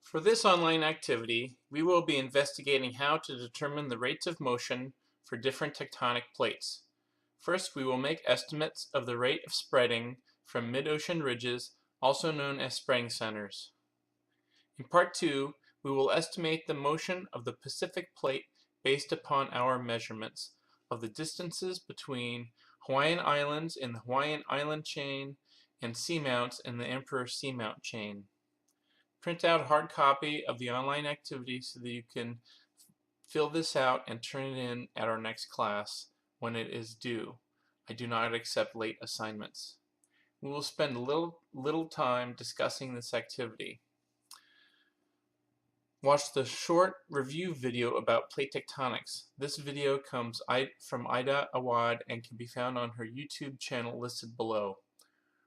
For this online activity, we will be investigating how to determine the rates of motion for different tectonic plates. First, we will make estimates of the rate of spreading from mid-ocean ridges, also known as spreading centers. In Part 2, we will estimate the motion of the Pacific Plate based upon our measurements of the distances between Hawaiian Islands in the Hawaiian Island chain and seamounts in the Emperor Seamount chain. Print out a hard copy of the online activity so that you can fill this out and turn it in at our next class when it is due. I do not accept late assignments. We will spend little time discussing this activity. Watch the short review video about plate tectonics. This video comes from Ida Awad and can be found on her YouTube channel listed below.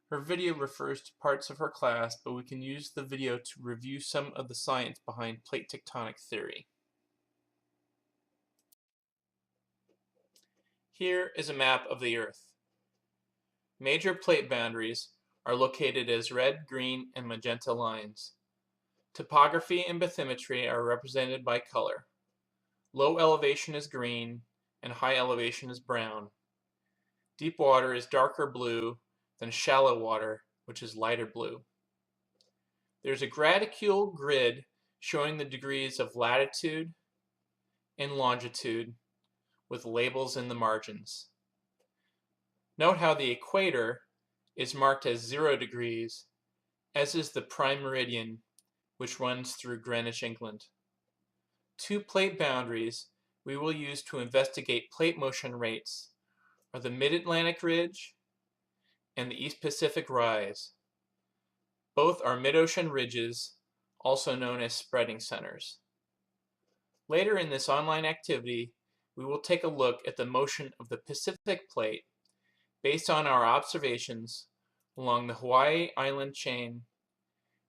Her video refers to parts of her class, but we can use the video to review some of the science behind plate tectonic theory. Here is a map of the Earth. Major plate boundaries are located as red, green, and magenta lines. Topography and bathymetry are represented by color. Low elevation is green, and high elevation is brown. Deep water is darker blue than shallow water, which is lighter blue. There's a graticule grid showing the degrees of latitude and longitude with labels in the margins. Note how the equator is marked as 0 degrees, as is the prime meridian, which runs through Greenwich, England. Two plate boundaries we will use to investigate plate motion rates are the Mid-Atlantic Ridge and the East Pacific Rise. Both are mid-ocean ridges, also known as spreading centers. Later in this online activity, we will take a look at the motion of the Pacific Plate based on our observations along the Hawaii Island chain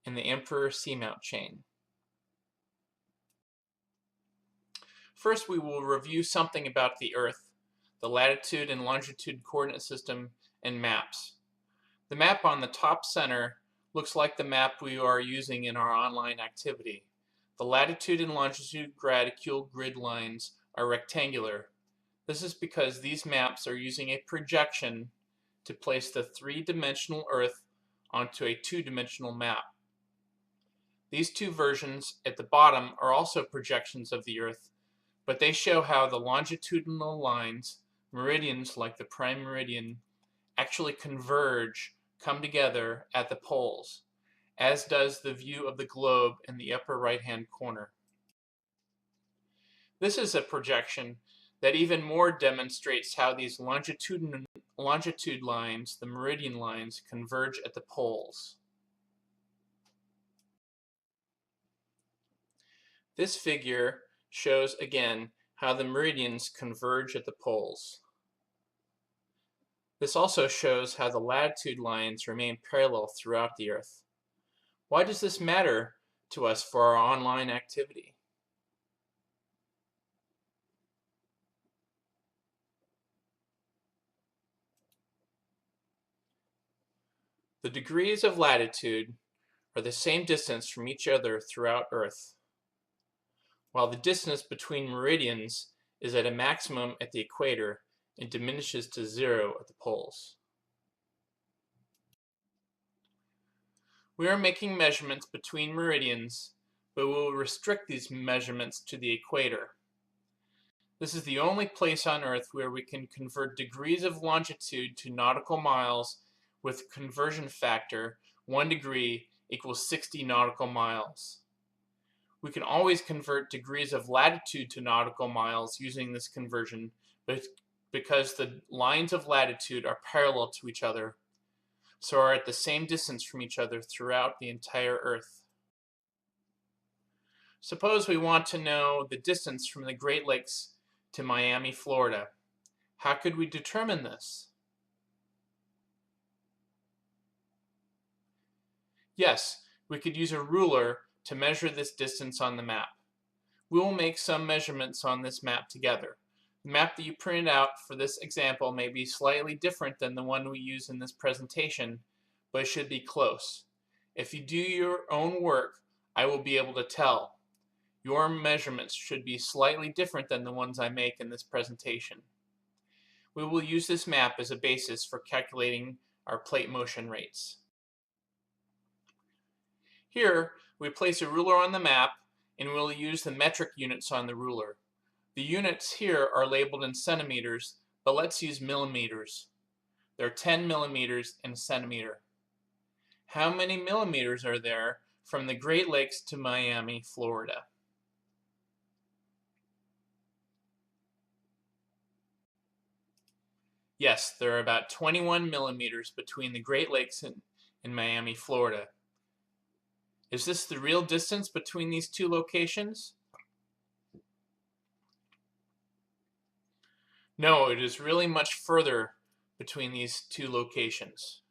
and the Emperor Seamount chain. First, we will review something about the Earth, the latitude and longitude coordinate system, and maps. The map on the top center looks like the map we are using in our online activity. The latitude and longitude graticule grid lines are rectangular. This is because these maps are using a projection to place the three-dimensional Earth onto a two-dimensional map. These two versions at the bottom are also projections of the Earth, but they show how the longitudinal lines, meridians like the prime meridian, actually converge, come together at the poles, as does the view of the globe in the upper right-hand corner. This is a projection that even more demonstrates how these longitude lines, the meridian lines, converge at the poles. This figure shows again how the meridians converge at the poles. This also shows how the latitude lines remain parallel throughout the Earth. Why does this matter to us for our online activity? The degrees of latitude are the same distance from each other throughout Earth, while the distance between meridians is at a maximum at the equator and diminishes to 0 at the poles. We are making measurements between meridians, but we will restrict these measurements to the equator. This is the only place on Earth where we can convert degrees of longitude to nautical miles with conversion factor 1 degree equals 60 nautical miles. We can always convert degrees of latitude to nautical miles using this conversion, but because the lines of latitude are parallel to each other, so are at the same distance from each other throughout the entire Earth. Suppose we want to know the distance from the Great Lakes to Miami, Florida. How could we determine this? Yes, we could use a ruler to measure this distance on the map. We will make some measurements on this map together. The map that you printed out for this example may be slightly different than the one we use in this presentation, but it should be close. If you do your own work, I will be able to tell. Your measurements should be slightly different than the ones I make in this presentation. We will use this map as a basis for calculating our plate motion rates. Here, we place a ruler on the map and we'll use the metric units on the ruler. The units here are labeled in centimeters, but let's use millimeters. There are 10 millimeters in a centimeter. How many millimeters are there from the Great Lakes to Miami, Florida? Yes, there are about 21 millimeters between the Great Lakes and Miami, Florida. Is this the real distance between these two locations? No, it is really much further between these two locations.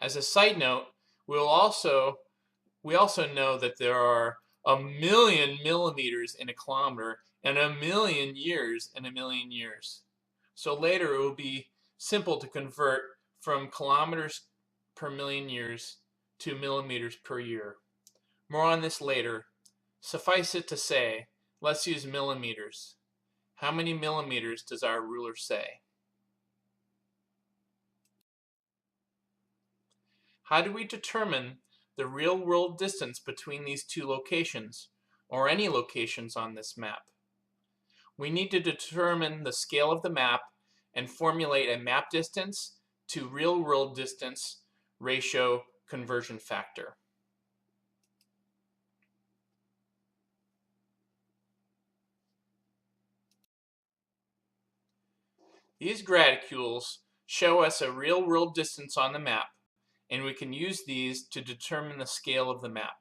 As a side note, we also know that there are 1,000,000 millimeters in a kilometer and 1,000,000 years in 1,000,000 years. So later it will be simple to convert from kilometers per million years to millimeters per year. More on this later. Suffice it to say, let's use millimeters. How many millimeters does our ruler say? How do we determine the real-world distance between these two locations, or any locations on this map? We need to determine the scale of the map and formulate a map distance to real-world distance ratio conversion factor. These gradicules show us a real-world distance on the map, and we can use these to determine the scale of the map.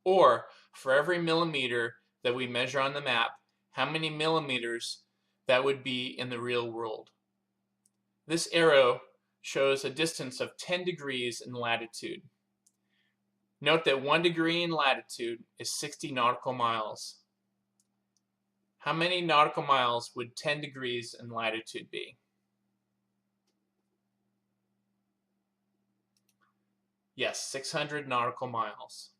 Or, for every millimeter that we measure on the map, how many millimeters that would be in the real world. This arrow shows a distance of 10 degrees in latitude. Note that 1 degree in latitude is 60 nautical miles. How many nautical miles would 10 degrees in latitude be? Yes, 600 nautical miles.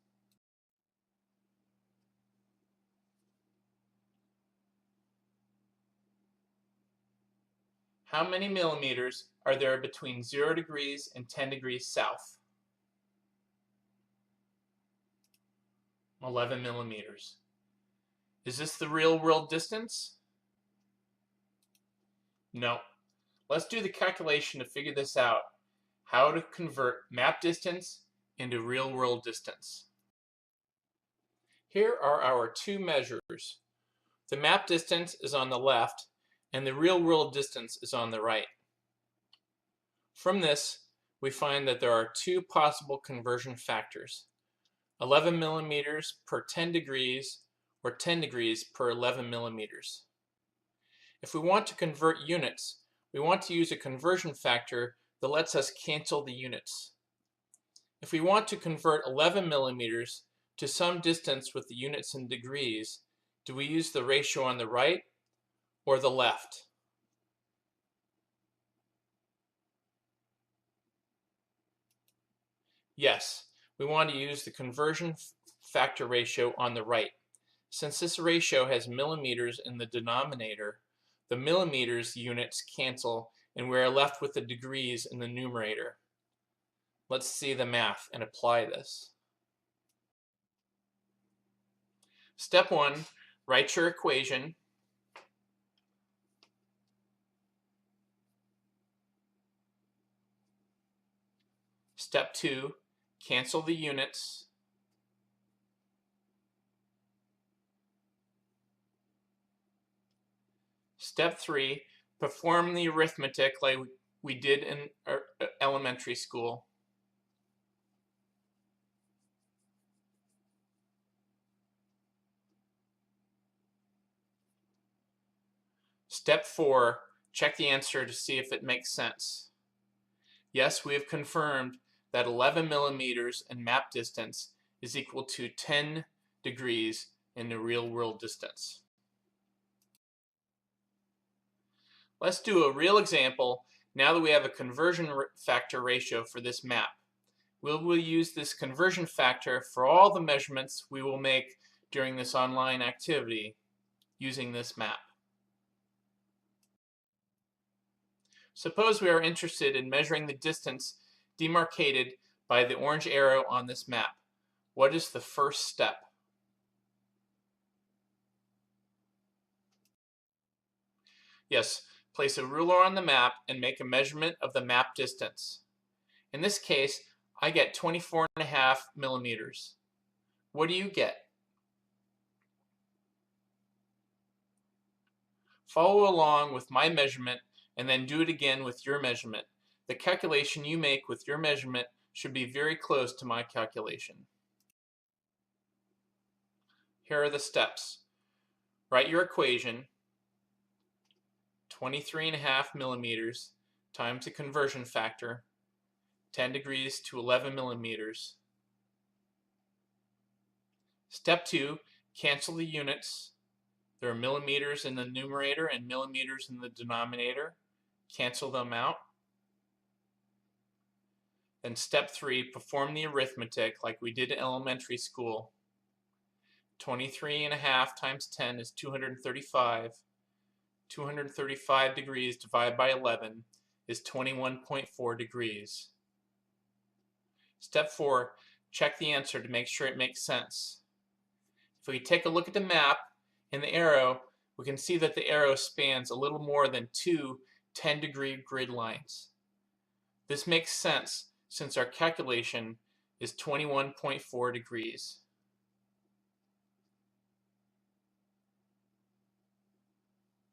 How many millimeters are there between 0 degrees and 10 degrees south? 11 millimeters. Is this the real world distance? No. Let's do the calculation to figure this out. How to convert map distance into real world distance. Here are our two measures. The map distance is on the left and the real world distance is on the right. From this, we find that there are two possible conversion factors: 11 millimeters per 10 degrees or 10 degrees per 11 millimeters. If we want to convert units, we want to use a conversion factor that lets us cancel the units. If we want to convert 11 millimeters to some distance with the units in degrees, do we use the ratio on the right or the left? Yes, we want to use the conversion factor ratio on the right. Since this ratio has millimeters in the denominator, the millimeters units cancel and we are left with the degrees in the numerator. Let's see the math and apply this. Step 1, write your equation. Step 2, cancel the units. Step 3, perform the arithmetic like we did in elementary school. Step 4, check the answer to see if it makes sense. Yes, we have confirmed that 11 millimeters in map distance is equal to 10 degrees in the real world distance. Let's do a real example now that we have a conversion factor ratio for this map. We will use this conversion factor for all the measurements we will make during this online activity using this map. Suppose we are interested in measuring the distance demarcated by the orange arrow on this map. What is the first step? Yes, place a ruler on the map and make a measurement of the map distance. In this case, I get 24.5 millimeters. What do you get? Follow along with my measurement and then do it again with your measurement. The calculation you make with your measurement should be very close to my calculation. Here are the steps. Write your equation, 23.5 millimeters times the conversion factor, 10 degrees to 11 millimeters. Step 2, cancel the units. There are millimeters in the numerator and millimeters in the denominator. Cancel them out. Then step 3, perform the arithmetic like we did in elementary school. 23.5 times 10 is 235. 235 degrees divided by 11 is 21.4 degrees. Step 4, check the answer to make sure it makes sense. If we take a look at the map and the arrow, we can see that the arrow spans a little more than two 10-degree grid lines. This makes sense since our calculation is 21.4 degrees.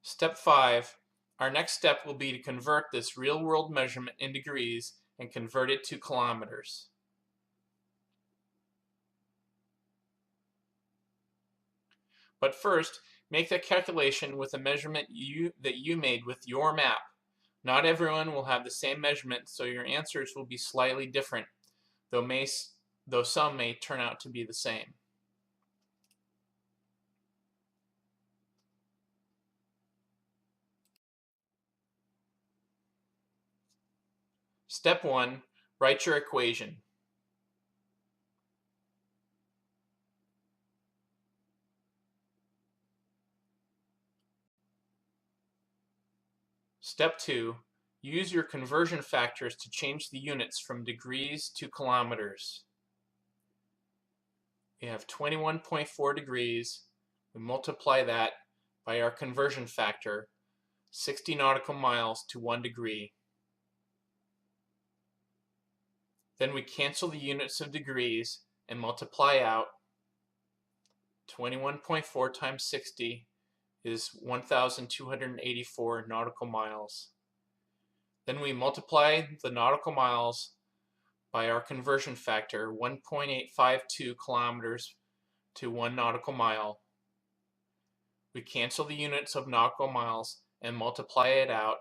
Step 5, our next step will be to convert this real-world measurement in degrees and convert it to kilometers. But first, make the calculation with the measurement that you made with your map. Not everyone will have the same measurement, so your answers will be slightly different, though some may turn out to be the same. Step 1, write your equation. Step 2, use your conversion factors to change the units from degrees to kilometers. We have 21.4 degrees. We multiply that by our conversion factor, 60 nautical miles to 1 degree. Then we cancel the units of degrees and multiply out. 21.4 times 60 is 1,284 nautical miles. Then we multiply the nautical miles by our conversion factor, 1.852 kilometers to 1 nautical mile. We cancel the units of nautical miles and multiply it out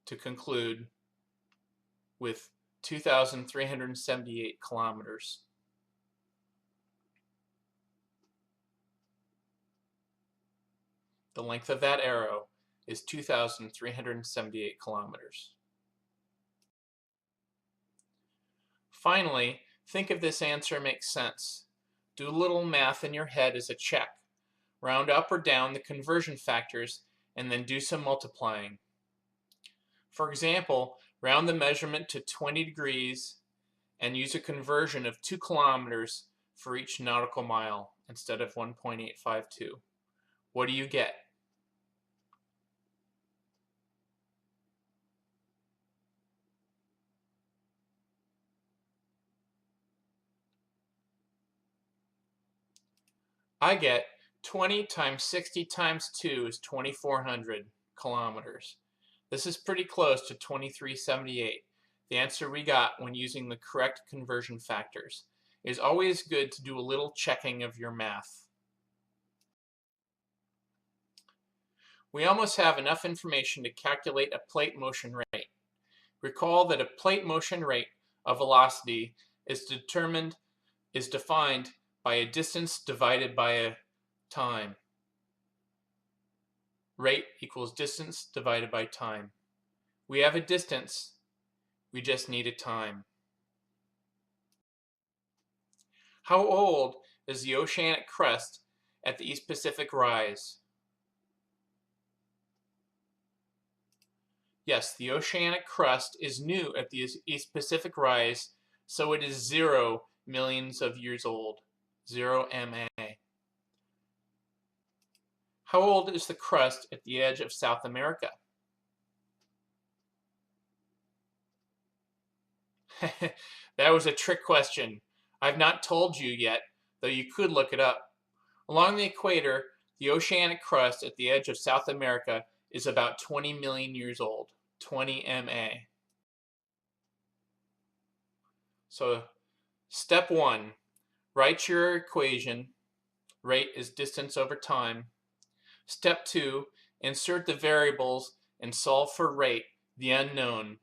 to conclude with 2,378 kilometers. The length of that arrow is 2,378 kilometers. Finally, think if this answer makes sense. Do a little math in your head as a check. Round up or down the conversion factors and then do some multiplying. For example, round the measurement to 20 degrees and use a conversion of 2 kilometers for each nautical mile instead of 1.852. What do you get? I get 20 times 60 times 2 is 2,400 kilometers. This is pretty close to 2378, the answer we got when using the correct conversion factors. It is always good to do a little checking of your math. We almost have enough information to calculate a plate motion rate. Recall that a plate motion rate of velocity is defined by a distance divided by a time. Rate equals distance divided by time. We have a distance. We just needed time. How old is the oceanic crust at the East Pacific Rise? Yes, the oceanic crust is new at the East Pacific Rise, so it is 0 millions of years old. 0 MA. How old is the crust at the edge of South America? That was a trick question. I've not told you yet, though you could look it up. Along the equator, the oceanic crust at the edge of South America is about 20 million years old. 20 MA. So, step 1, write your equation. Rate is distance over time. Step 2, insert the variables and solve for rate, the unknown.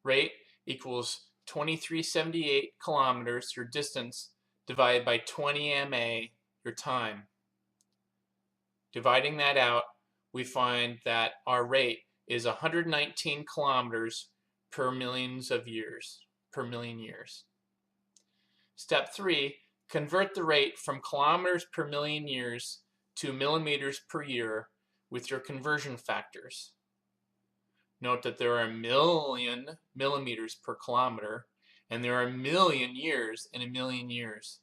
Rate equals 2378 kilometers, your distance, divided by 20 MA, your time. Dividing that out, we find that our rate is 119 kilometers per million years. Step 3, convert the rate from kilometers per million years to millimeters per year with your conversion factors. Note that there are a million millimeters per kilometer, and there are a million years in a million years.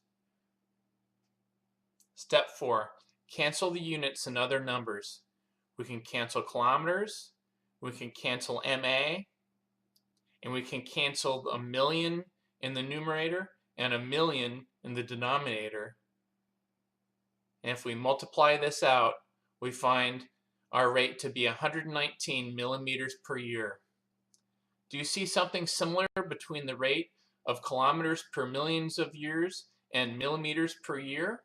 Step 4, cancel the units and other numbers. We can cancel kilometers, we can cancel MA, and we can cancel a million in the numerator and a million in the denominator. And if we multiply this out, we find our rate to be 119 millimeters per year. Do you see something similar between the rate of kilometers per millions of years and millimeters per year?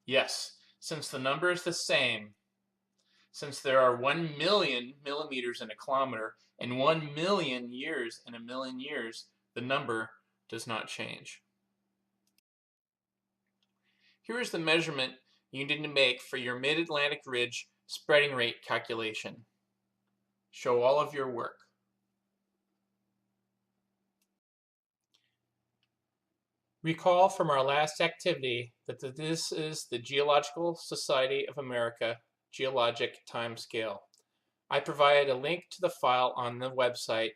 Yes, since the number is the same, since there are 1 million millimeters in a kilometer and 1 million years in a million years, the number does not change. Here is the measurement you need to make for your mid-Atlantic ridge spreading rate calculation. Show all of your work. Recall from our last activity that this is the Geological Society of America geologic time scale. I provided a link to the file on the website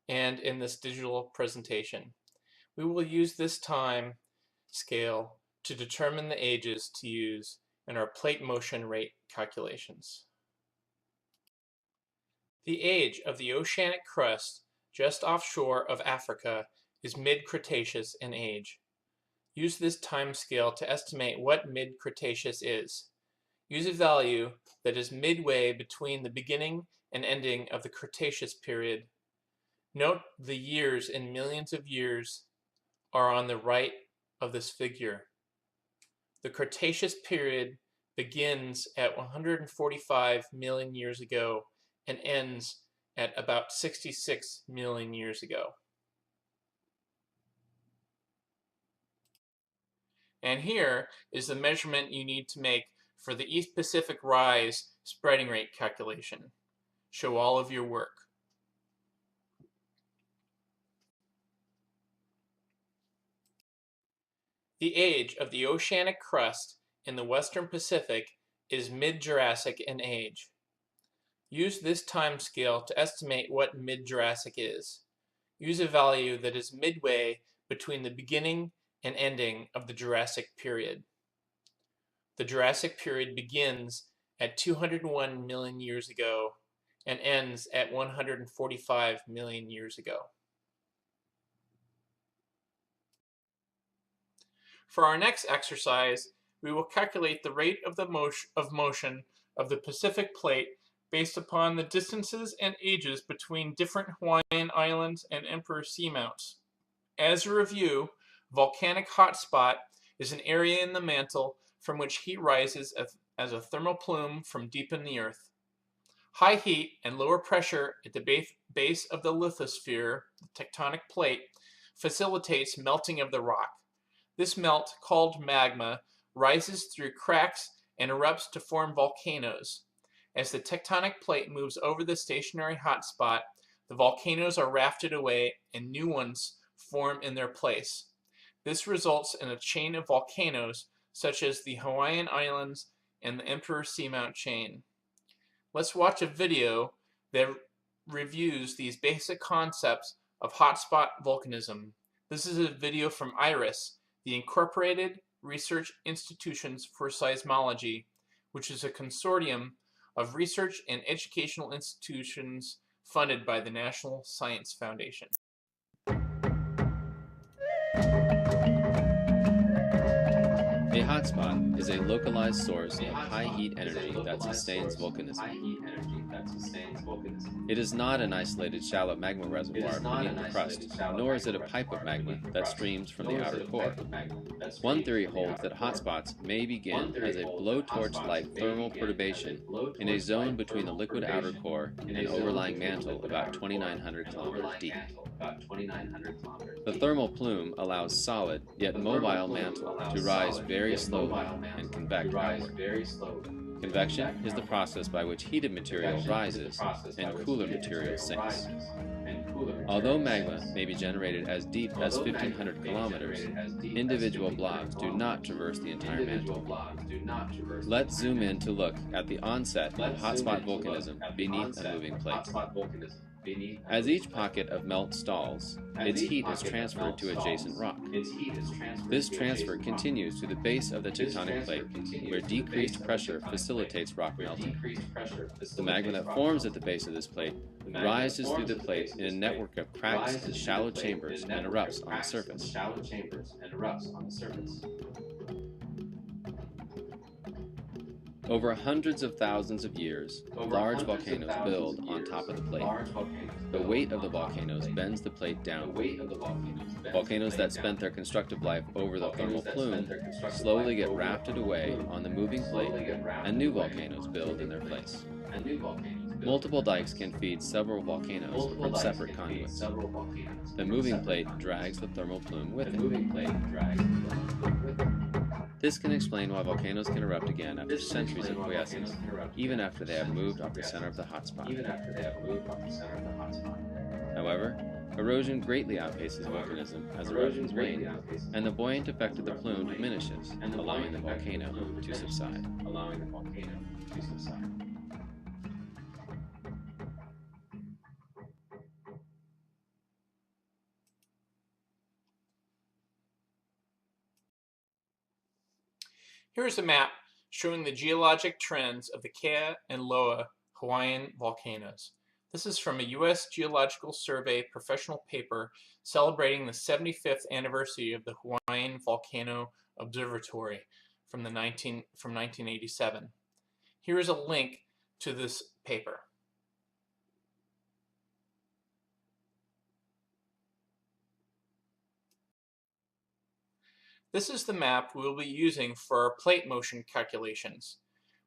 and in this digital presentation. We will use this time scale to determine the ages to use in our plate motion rate calculations. The age of the oceanic crust just offshore of Africa is mid-Cretaceous in age. Use this time scale to estimate what mid-Cretaceous is. Use a value that is midway between the beginning and ending of the Cretaceous period. Note the years in millions of years are on the right of this figure. The Cretaceous period begins at 145 million years ago and ends at about 66 million years ago. And here is the measurement you need to make for the East Pacific Rise spreading rate calculation. Show all of your work. The age of the oceanic crust in the Western Pacific is mid-Jurassic in age. Use this time scale to estimate what mid-Jurassic is. Use a value that is midway between the beginning and ending of the Jurassic period. The Jurassic period begins at 201 million years ago and ends at 145 million years ago. For our next exercise, we will calculate the rate of motion of the Pacific Plate based upon the distances and ages between different Hawaiian Islands and Emperor Seamounts. As a review, volcanic hotspot is an area in the mantle from which heat rises as a thermal plume from deep in the earth. High heat and lower pressure at the base of the lithosphere, the tectonic plate, facilitates melting of the rock. This melt, called magma, rises through cracks and erupts to form volcanoes. As the tectonic plate moves over the stationary hotspot, the volcanoes are rafted away and new ones form in their place. This results in a chain of volcanoes such as the Hawaiian Islands and the Emperor Seamount chain. Let's watch a video that reviews these basic concepts of hotspot volcanism. This is a video from IRIS, the Incorporated Research Institutions for Seismology, which is a consortium of research and educational institutions funded by the National Science Foundation. A hotspot is a localized source of high heat energy that sustains volcanism. It is not an isolated shallow magma reservoir beneath the crust, nor is it a pipe of magma that streams from the outer core. One theory holds that hotspots may begin as a blowtorch-like thermal perturbation in a zone between the liquid outer core and an overlying mantle about 2,900 kilometers deep. The thermal plume allows solid, yet mobile mantle to rise very slowly and convect outward. Convection is the process by which heated material rises and cooler material sinks. Although magma may be generated as deep as 1,500 kilometers, individual blocks do not traverse the entire mantle. Let's zoom in to look at the onset of hotspot volcanism beneath a moving plate. As each pocket of melt stalls, its heat is transferred to adjacent rock. This transfer continues to the base of the tectonic plate, where decreased pressure facilitates rock melting. The magma that forms at the base of this plate rises through the plate in a network of cracks and shallow chambers and erupts on the surface. Over hundreds of thousands of years, large volcanoes build on top of the plate. The weight of the volcanoes bends the plate downward. Volcanoes that spent their constructive life over the thermal plume slowly get rafted away on the moving plate, and new volcanoes build in their place. Multiple dikes can feed several volcanoes from separate conduits. The moving plate drags the thermal plume with it. This can explain why volcanoes can erupt again after centuries of quiescence, even after they have moved off the center of the hotspot. However, erosion greatly outpaces volcanism as eruptions wane, and the buoyant effect of the plume diminishes, allowing the volcano to subside. Here is a map showing the geologic trends of the Kea and Loa Hawaiian volcanoes. This is from a U.S. Geological Survey professional paper celebrating the 75th anniversary of the Hawaiian Volcano Observatory from 1987. Here is a link to this paper. This is the map we will be using for our plate motion calculations.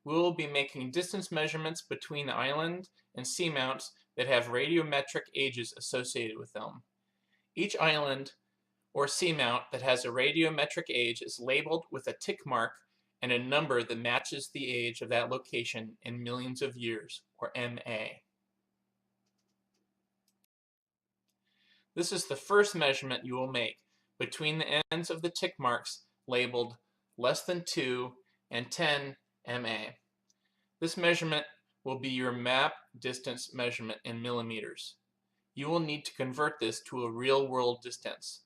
We will be making distance measurements between the island and seamounts that have radiometric ages associated with them. Each island or seamount that has a radiometric age is labeled with a tick mark and a number that matches the age of that location in millions of years, or MA. This is the first measurement you will make between the ends of the tick marks labeled less than 2 and 10 MA. This measurement will be your map distance measurement in millimeters. You will need to convert this to a real-world distance.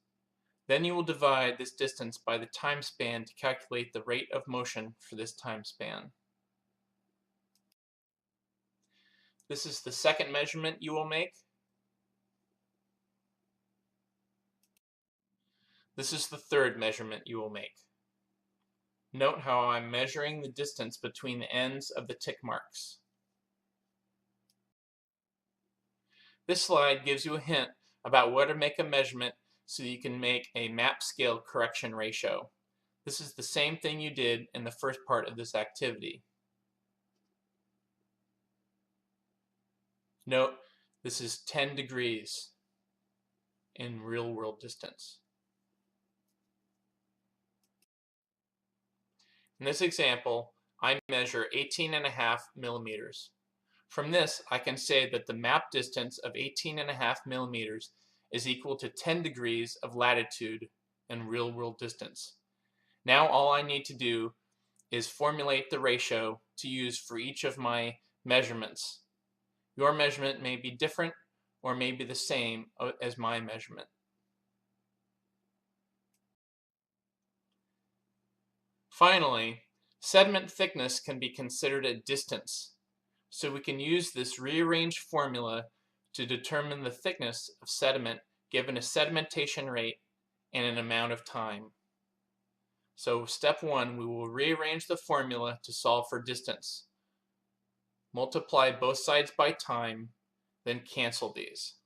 Then you will divide this distance by the time span to calculate the rate of motion for this time span. This is the second measurement you will make. This is the third measurement you will make. Note how I'm measuring the distance between the ends of the tick marks. This slide gives you a hint about where to make a measurement so you can make a map scale correction ratio. This is the same thing you did in the first part of this activity. Note, this is 10 degrees in real-world distance. In this example, I measure 18.5 millimeters. From this, I can say that the map distance of 18.5 millimeters is equal to 10 degrees of latitude in real-world distance. Now all I need to do is formulate the ratio to use for each of my measurements. Your measurement may be different or may be the same as my measurement. Finally, sediment thickness can be considered a distance, so we can use this rearranged formula to determine the thickness of sediment given a sedimentation rate and an amount of time. So step 1, we will rearrange the formula to solve for distance. Multiply both sides by time, then cancel these.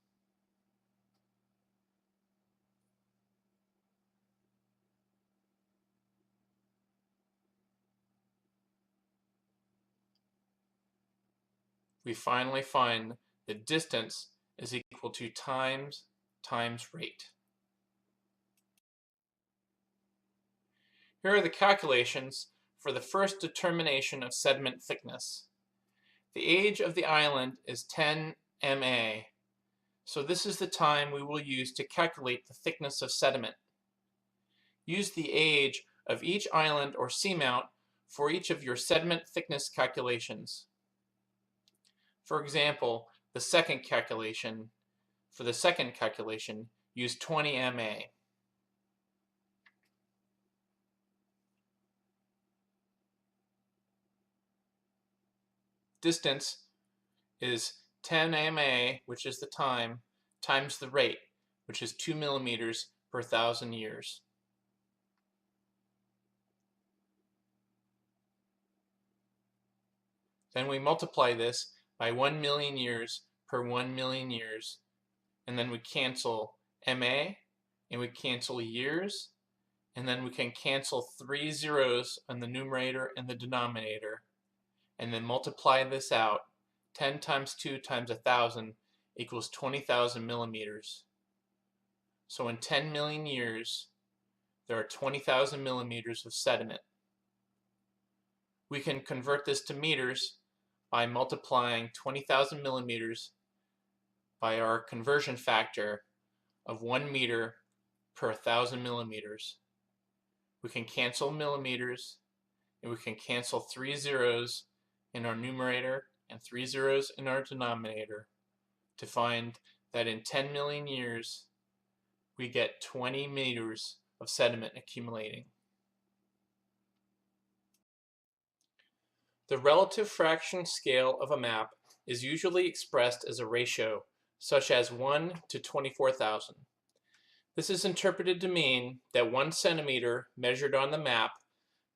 We finally find that distance is equal to times rate. Here are the calculations for the first determination of sediment thickness. The age of the island is 10 MA, so this is the time we will use to calculate the thickness of sediment. Use the age of each island or seamount for each of your sediment thickness calculations. For example, for the second calculation, use 20 MA. Distance is 10 MA, which is the time, times the rate, which is 2 millimeters per 1,000 years. Then we multiply this by 1 million years per 1 million years, and then we cancel MA, and we cancel years, and then we can cancel 3 zeros on the numerator and the denominator, and then multiply this out. 10 times 2 times 1,000 equals 20,000 millimeters. So in 10 million years, there are 20,000 millimeters of sediment. We can convert this to meters by multiplying 20,000 millimeters by our conversion factor of 1 meter per 1,000 millimeters. We can cancel millimeters, and we can cancel 3 zeros in our numerator and 3 zeros in our denominator to find that in 10 million years we get 20 meters of sediment accumulating. The relative fraction scale of a map is usually expressed as a ratio, such as 1 to 24,000. This is interpreted to mean that 1 centimeter measured on the map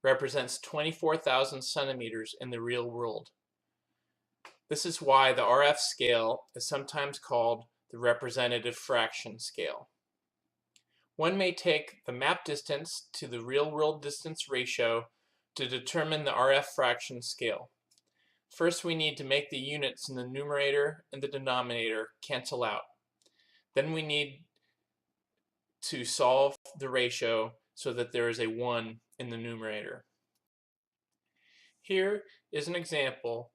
represents 24,000 centimeters in the real world. This is why the RF scale is sometimes called the representative fraction scale. One may take the map distance to the real-world distance ratio to determine the RF fraction scale. First, we need to make the units in the numerator and the denominator cancel out. Then we need to solve the ratio so that there is a 1 in the numerator. Here is an example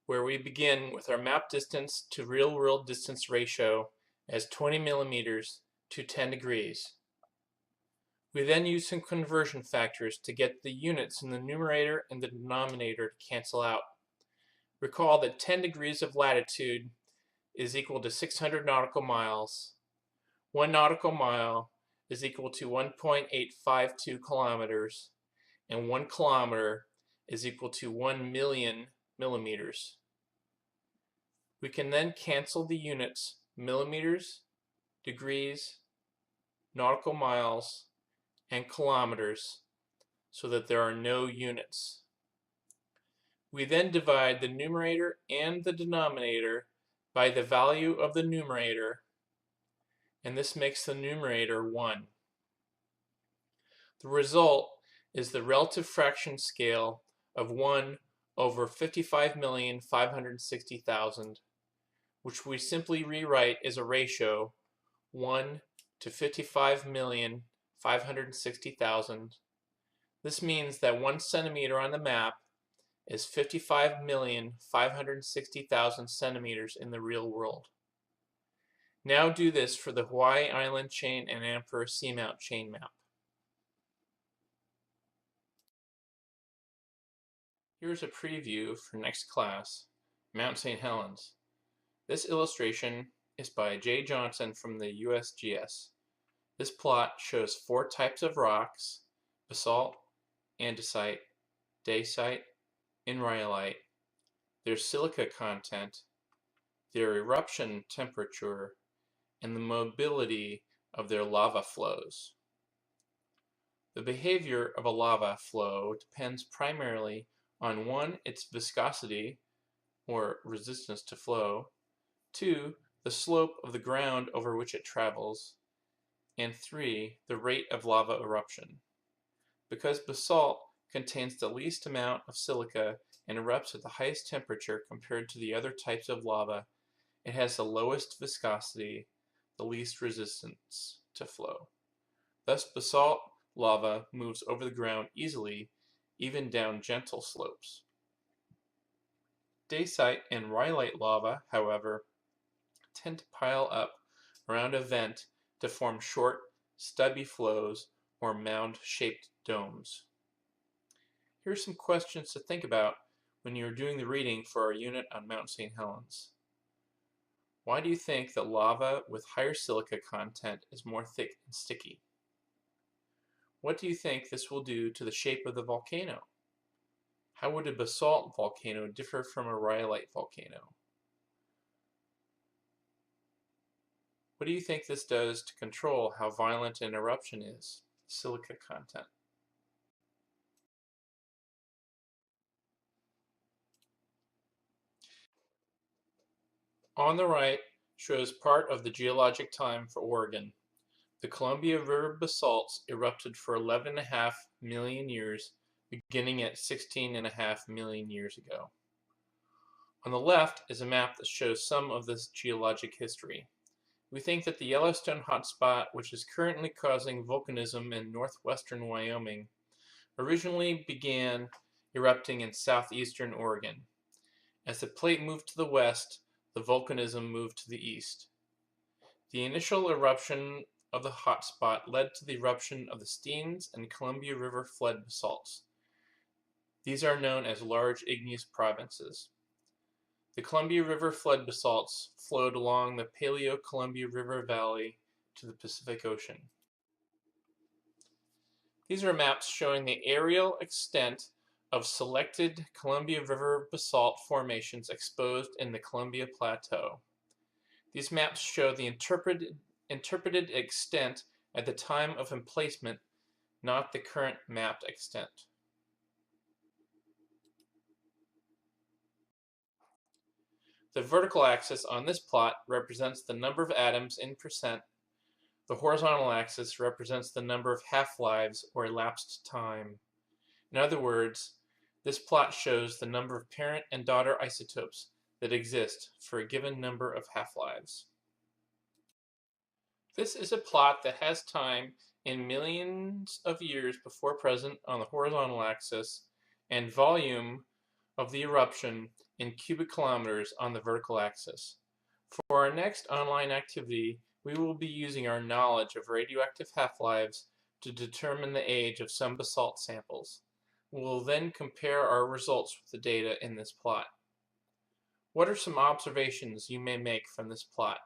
where we begin with our map distance to real-world distance ratio as 20 millimeters to 10 degrees. We then use some conversion factors to get the units in the numerator and the denominator to cancel out. Recall that 10 degrees of latitude is equal to 600 nautical miles. 1 nautical mile is equal to 1.852 kilometers, and 1 kilometer is equal to 1 million millimeters. We can then cancel the units millimeters, degrees, nautical miles, and kilometers so that there are no units. We then divide the numerator and the denominator by the value of the numerator, and this makes the numerator 1. The result is the relative fraction scale of 1 over 55,560,000, which we simply rewrite as a ratio 1 to 55,560,000. This means that 1 centimeter on the map is 55,560,000 centimeters in the real world. Now do this for the Hawaii Island chain and Emperor Seamount chain map. Here's a preview for next class, Mount St. Helens. This illustration is by J. Johnson from the USGS. This plot shows 4 types of rocks: basalt, andesite, dacite, and rhyolite, their silica content, their eruption temperature, and the mobility of their lava flows. The behavior of a lava flow depends primarily on 1, its viscosity, or resistance to flow, 2, the slope of the ground over which it travels, and 3, the rate of lava eruption. Because basalt contains the least amount of silica and erupts at the highest temperature compared to the other types of lava, it has the lowest viscosity, the least resistance to flow. Thus, basalt lava moves over the ground easily, even down gentle slopes. Dacite and rhyolite lava, however, tend to pile up around a vent to form short, stubby flows or mound-shaped domes. Here are some questions to think about when you're doing the reading for our unit on Mount St. Helens. Why do you think that lava with higher silica content is more thick and sticky? What do you think this will do to the shape of the volcano? How would a basalt volcano differ from a rhyolite volcano? What do you think this does to control how violent an eruption is? Silica content. On the right shows part of the geologic time for Oregon. The Columbia River basalts erupted for 11.5 million years, beginning at 16.5 million years ago. On the left is a map that shows some of this geologic history. We think that the Yellowstone hotspot, which is currently causing volcanism in northwestern Wyoming, originally began erupting in southeastern Oregon. As the plate moved to the west, the volcanism moved to the east. The initial eruption of the hotspot led to the eruption of the Steens and Columbia River flood basalts. These are known as large igneous provinces. The Columbia River flood basalts flowed along the Paleo-Columbia River Valley to the Pacific Ocean. These are maps showing the areal extent of selected Columbia River basalt formations exposed in the Columbia Plateau. These maps show the interpreted extent at the time of emplacement, not the current mapped extent. The vertical axis on this plot represents the number of atoms in percent. The horizontal axis represents the number of half-lives or elapsed time. In other words, this plot shows the number of parent and daughter isotopes that exist for a given number of half-lives. This is a plot that has time in millions of years before present on the horizontal axis and volume of the eruption in cubic kilometers on the vertical axis. For our next online activity, we will be using our knowledge of radioactive half-lives to determine the age of some basalt samples. We will then compare our results with the data in this plot. What are some observations you may make from this plot?